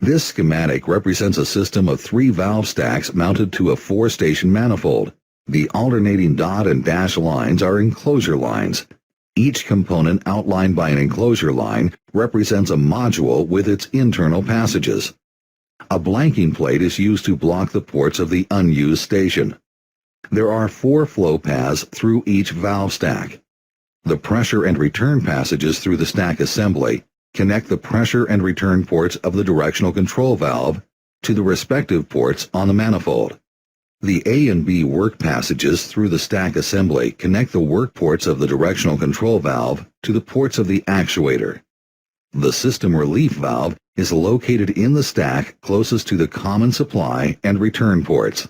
This schematic represents a system of 3 valve stacks mounted to a 4-station manifold. The alternating dot and dash lines are enclosure lines. Each component outlined by an enclosure line represents a module with its internal passages. A blanking plate is used to block the ports of the unused station. There are 4 flow paths through each valve stack. The pressure and return passages through the stack assembly connect the pressure and return ports of the directional control valve to the respective ports on the manifold. The A and B work passages through the stack assembly connect the work ports of the directional control valve to the ports of the actuator. The system relief valve is located in the stack closest to the common supply and return ports.